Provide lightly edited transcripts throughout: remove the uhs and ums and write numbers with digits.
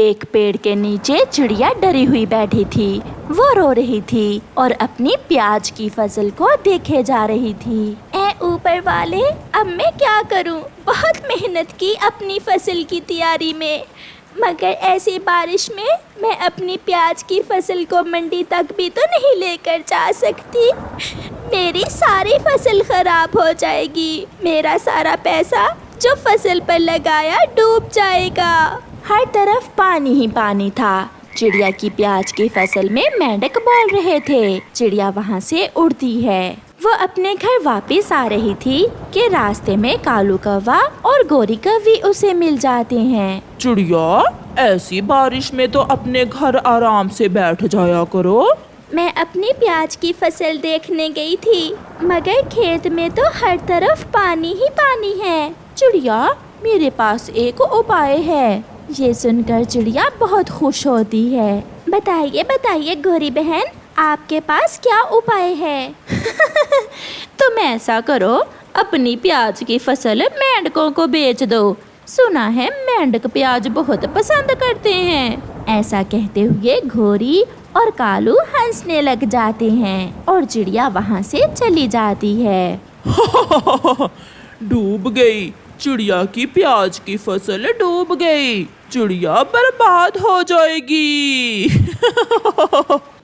एक पेड़ के नीचे चिड़िया डरी हुई बैठी थी। वो रो रही थी और अपनी प्याज की फसल को देखे जा रही थी। ऐ ऊपर वाले, अब मैं क्या करूं? बहुत मेहनत की अपनी फसल की तैयारी में, मगर ऐसी बारिश में मैं अपनी प्याज की फसल को मंडी तक भी तो नहीं लेकर जा सकती। मेरी सारी फसल खराब हो जाएगी। मेरा सारा पैसा जो फसल पर लगाया डूब जाएगा। हर तरफ पानी ही पानी था। चिड़िया की प्याज की फसल में मेंढक बोल रहे थे। चिड़िया वहाँ से उड़ती है। वो अपने घर वापस आ रही थी कि रास्ते में कालू कौवा और गोरी कौवी उसे मिल जाते हैं। चिड़िया, ऐसी बारिश में तो अपने घर आराम से बैठ जाया करो। मैं अपनी प्याज की फसल देखने गई थी, मगर खेत में तो हर तरफ पानी ही पानी है। चिड़िया, मेरे पास एक उपाय है। ये सुनकर चिड़िया बहुत खुश होती है। बताइए बताइए गोरी बहन, आपके पास क्या उपाय है? तुम ऐसा करो, अपनी प्याज की फसल मेंढकों को बेच दो। सुना है मेंढक प्याज बहुत पसंद करते हैं। ऐसा कहते हुए गोरी और कालू हंसने लग जाते हैं और चिड़िया वहाँ से चली जाती है। डूब गई, चिड़िया की प्याज की फसल डूब गई। चिड़िया बर्बाद हो जाएगी।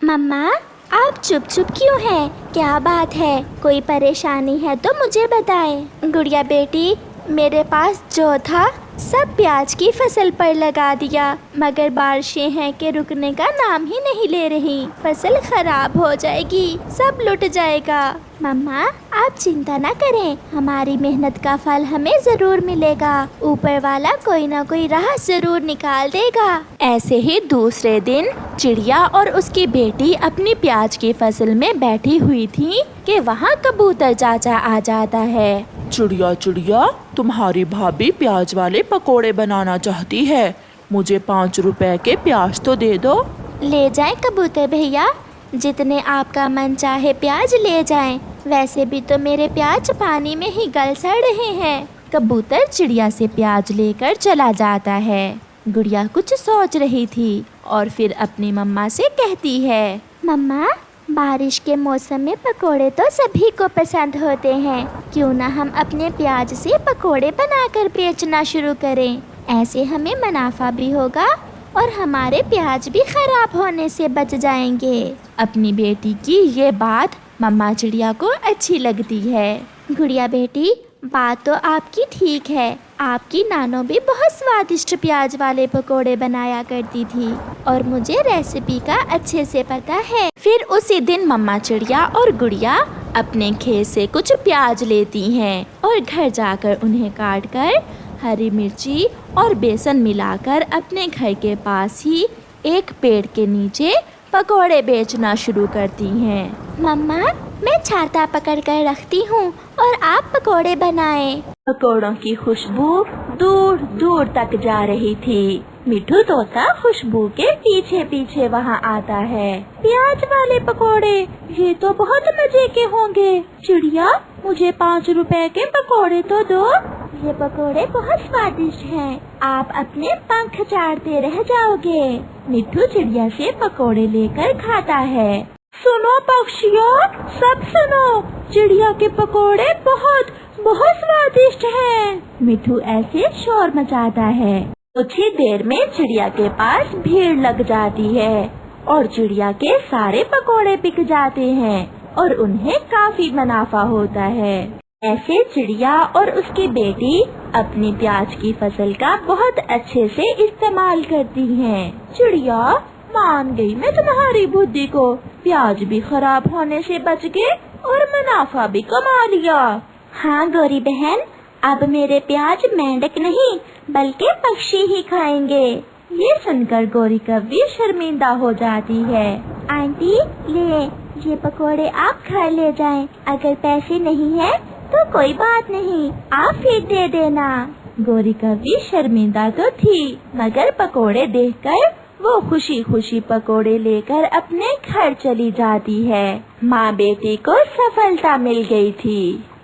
मम्मा, आप चुप चुप क्यों हैं? क्या बात है? कोई परेशानी है तो मुझे बताएं। गुड़िया बेटी, मेरे पास जो था सब प्याज की फसल पर लगा दिया, मगर बारिशें हैं कि रुकने का नाम ही नहीं ले रही। फसल खराब हो जाएगी, सब लुट जाएगा। मम्मा, आप चिंता ना करें, हमारी मेहनत का फल हमें जरूर मिलेगा। ऊपर वाला कोई ना कोई राह जरूर निकाल देगा। ऐसे ही दूसरे दिन चिड़िया और उसकी बेटी अपनी प्याज की फसल में बैठी हुई थी कि वहाँ कबूतर चाचा आ जाता है। चिड़िया चिड़िया, तुम्हारी भाभी प्याज वाले पकोड़े बनाना चाहती है। मुझे 5 रुपए के प्याज तो दे दो। ले जाएं कबूतर भैया, जितने आपका मन चाहे प्याज ले जाएं। वैसे भी तो मेरे प्याज पानी में ही गल सड़ रहे हैं। कबूतर चिड़िया से प्याज लेकर चला जाता है। गुड़िया कुछ सोच रही थी और फिर अपनी मम्मा से कहती है, मम्मा, बारिश के मौसम में पकोड़े तो सभी को पसंद होते हैं। क्यों ना हम अपने प्याज से पकोड़े बनाकर बेचना शुरू करें। ऐसे हमें मुनाफा भी होगा और हमारे प्याज भी खराब होने से बच जाएंगे। अपनी बेटी की ये बात मम्मा चिड़िया को अच्छी लगती है। गुड़िया बेटी, बात तो आपकी ठीक है। आपकी नानो भी बहुत स्वादिष्ट प्याज वाले पकोड़े बनाया करती थी और मुझे रेसिपी का अच्छे से पता है। फिर उसी दिन मम्मा चिड़िया और गुड़िया अपने खेत से कुछ प्याज लेती हैं और घर जाकर उन्हें काटकर हरी मिर्ची और बेसन मिलाकर अपने घर के पास ही एक पेड़ के नीचे पकोड़े बेचना शुरू करती हैं। मम्मा, मैं छाता पकड़ कर रखती हूँ और आप पकोड़े बनाएं। पकोड़ों की खुशबू दूर दूर तक जा रही थी। मिठू तोता खुशबू के पीछे पीछे वहाँ आता है। प्याज वाले पकोड़े, ये तो बहुत मजे के होंगे। चिड़िया, मुझे 5 रुपए के पकोड़े तो दो। ये पकोड़े बहुत स्वादिष्ट हैं। आप अपने पंख चाटते रह जाओगे। मिठू चिड़िया से पकोड़े लेकर खाता है। सुनो पक्षियों, सब सुनो, चिड़िया के पकोड़े बहुत बहुत स्वादिष्ट हैं। मिठू ऐसे शोर मचाता है। कुछ ही देर में चिड़िया के पास भीड़ लग जाती है और चिड़िया के सारे पकोड़े बिक जाते हैं और उन्हें काफी मुनाफा होता है। ऐसे चिड़िया और उसकी बेटी अपनी प्याज की फसल का बहुत अच्छे से इस्तेमाल करती हैं। चिड़िया, मान गई मैं तुम्हारी बुद्धि को। प्याज भी खराब होने से बच गए और मुनाफा भी कमा लिया। हाँ गोरी बहन, अब मेरे प्याज मेंढक नहीं बल्कि पक्षी ही खाएंगे। ये सुनकर गोरी कौवी शर्मिंदा हो जाती है। आंटी, ले, ये पकोड़े आप घर ले जाएं। अगर पैसे नहीं है तो कोई बात नहीं, आप फिर दे देना। गोरी कौवी शर्मिंदा तो थी, मगर पकोड़े देखकर वो खुशी खुशी पकोड़े लेकर अपने घर चली जाती है। माँ बेटी को सफलता मिल गई थी।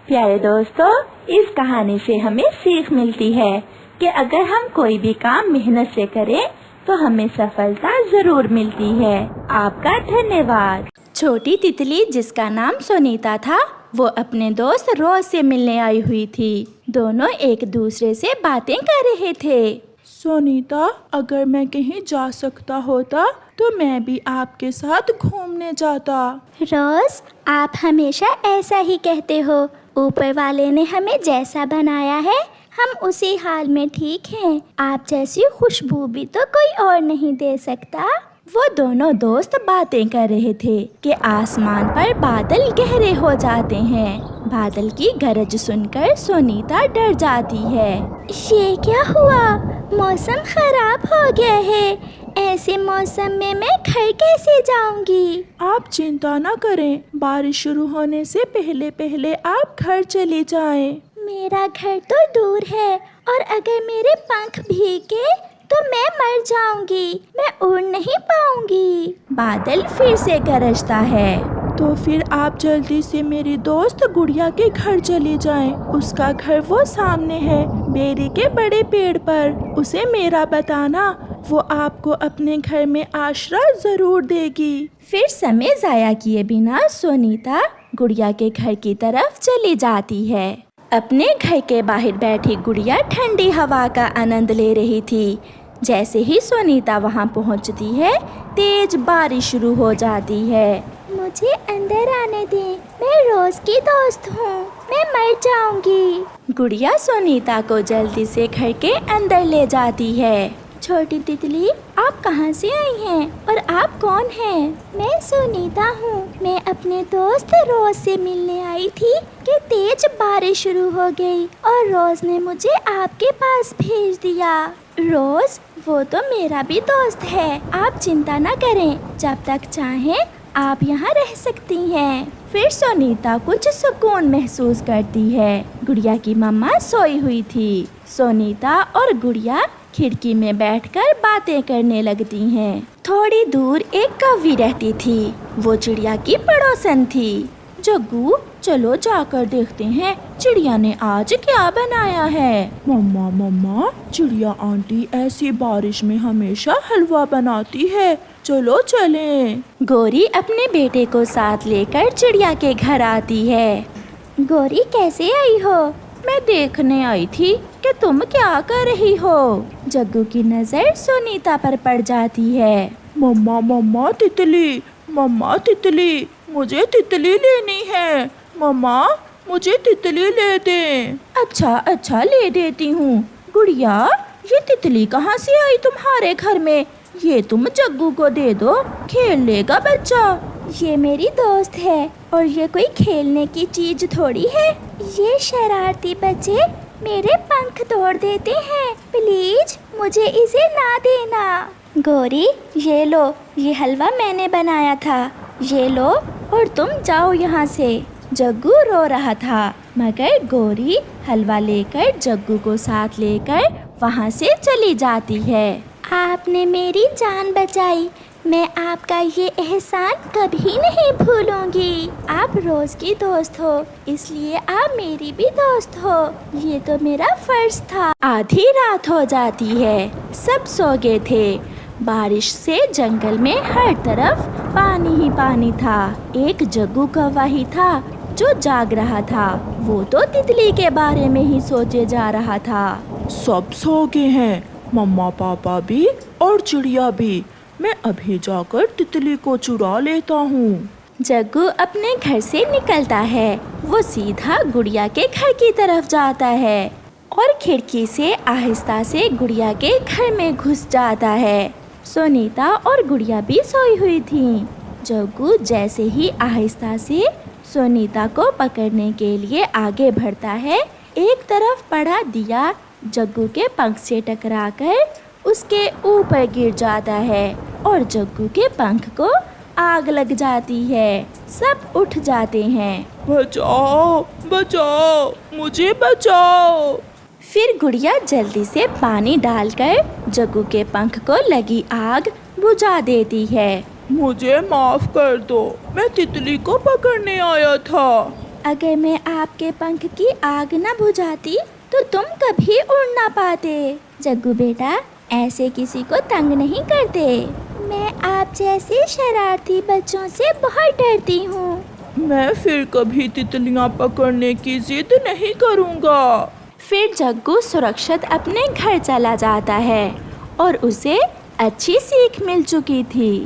प्यारे दोस्तों, इस कहानी से हमें सीख मिलती है कि अगर हम कोई भी काम मेहनत से करें तो हमें सफलता जरूर मिलती है। आपका धन्यवाद। छोटी तितली जिसका नाम सोनीता था, वो अपने दोस्त रोज से मिलने आई हुई थी। दोनों एक दूसरे से बातें कर रहे थे। सोनीता, अगर मैं कहीं जा सकता होता तो मैं भी आपके साथ घूमने जाता। रोज, आप हमेशा ऐसा ही कहते हो। ऊपर वाले ने हमें जैसा बनाया है, हम उसी हाल में ठीक हैं। आप जैसी खुशबू भी तो कोई और नहीं दे सकता। वो दोनों दोस्त बातें कर रहे थे कि आसमान पर बादल गहरे हो जाते हैं। बादल की गरज सुनकर सोनीता डर जाती है। ये क्या हुआ? मौसम खराब हो गया है। ऐसे मौसम में मैं घर कैसे जाऊंगी? आप चिंता न करें, बारिश शुरू होने से पहले पहले आप घर चले जाएं। मेरा घर तो दूर है और अगर मेरे पंख भीगे तो मैं मर जाऊंगी। मैं उड़ नहीं पाऊंगी। बादल फिर से गरजता है। तो फिर आप जल्दी से मेरी दोस्त गुड़िया के घर चले जाएं। उसका घर वो सामने है, बेरी के बड़े पेड़ पर। उसे मेरा बताना, वो आपको अपने घर में आश्रय जरूर देगी। फिर समय जाया किए बिना सोनीता गुड़िया के घर की तरफ चली जाती है। अपने घर के बाहर बैठी गुड़िया ठंडी हवा का आनंद ले रही थी। जैसे ही सोनीता वहां पहुंचती है, तेज बारिश शुरू हो जाती है। मुझे अंदर आने दें, मैं रोज की दोस्त हूँ। मैं मर जाऊंगी। गुड़िया सोनीता को जल्दी से घर के अंदर ले जाती है। छोटी तितली, आप कहाँ से आई हैं और आप कौन हैं? मैं सोनीता हूँ। मैं अपने दोस्त रोज से मिलने आई थी कि तेज बारिश शुरू हो गई और रोज ने मुझे आपके पास भेज दिया। रोज, वो तो मेरा भी दोस्त है। आप चिंता न करें, जब तक चाहें आप यहाँ रह सकती हैं। फिर सोनीता कुछ सुकून महसूस करती है। गुड़िया की मम्मा सोई हुई थी। सोनीता और गुड़िया खिड़की में बैठकर बातें करने लगती हैं। थोड़ी दूर एक कौवी रहती थी। वो चिड़िया की पड़ोसन थी। जग्गू, चलो जाकर देखते हैं चिड़िया ने आज क्या बनाया है। मम्मा मम्मा, चिड़िया आंटी ऐसी बारिश में हमेशा हलवा बनाती है, चलो चलें। गौरी अपने बेटे को साथ लेकर चिड़िया के घर आती है। गौरी, कैसे आई हो? मैं देखने आई थी कि तुम क्या कर रही हो। जग्गू की नजर सोनीता पर पड़ जाती है। मम्मा मम्मा तितली, मम्मा तितली, मुझे तितली लेनी है। मम्मा, मुझे तितली ले दे। अच्छा अच्छा, ले देती हूँ। गुड़िया, ये तितली कहाँ से आई तुम्हारे घर में? ये तुम जग्गू को दे दो, खेल लेगा बच्चा। ये मेरी दोस्त है और ये कोई खेलने की चीज थोड़ी है। ये शरारती बच्चे मेरे पंख तोड़ देते हैं। प्लीज मुझे इसे ना देना। गौरी, ये लो, ये हलवा मैंने बनाया था। ये लो और तुम जाओ यहाँ से। जग्गू रो रहा था, मगर गौरी हलवा लेकर जग्गू को साथ लेकर वहाँ से चली जाती है। आपने मेरी जान बचाई। मैं आपका ये एहसान कभी नहीं भूलूंगी। आप रोज की दोस्त हो, इसलिए आप मेरी भी दोस्त हो। ये तो मेरा फर्ज था। आधी रात हो जाती है। सब सो गए थे। बारिश से जंगल में हर तरफ पानी ही पानी था। एक जग्गू कौवा ही था जो जाग रहा था। वो तो तितली के बारे में ही सोचे जा रहा था। सब सो गए हैं, मम्मा पापा भी और चिड़िया भी। मैं अभी जाकर तितली को चुरा लेता हूँ। जग्गू अपने घर से निकलता है। वो सीधा गुड़िया के घर की तरफ जाता है और खिड़की से आहिस्ता से गुड़िया के घर में घुस जाता है। सोनीता और गुड़िया भी सोई हुई थीं। जग्गू जैसे ही आहिस्ता से सोनीता को पकड़ने के लिए आगे बढ़ता है, एक तरफ पड़ा दिया जग्गू के पंख से टकराकर उसके ऊपर गिर जाता है और जग्गू के पंख को आग लग जाती है। सब उठ जाते हैं। बचाओ बचाओ, मुझे बचाओ। फिर गुड़िया जल्दी से पानी डालकर जग्गू के पंख को लगी आग बुझा देती है। मुझे माफ कर दो, मैं तितली को पकड़ने आया था। अगर मैं आपके पंख की आग न बुझाती तो तुम कभी उड़ ना पाते। जग्गू बेटा, ऐसे किसी को तंग नहीं करते। मैं आप जैसे शरारती बच्चों से बहुत डरती हूँ। मैं फिर कभी तितलियाँ पकड़ने की जिद नहीं करूँगा। फिर जग्गू सुरक्षित अपने घर चला जाता है और उसे अच्छी सीख मिल चुकी थी।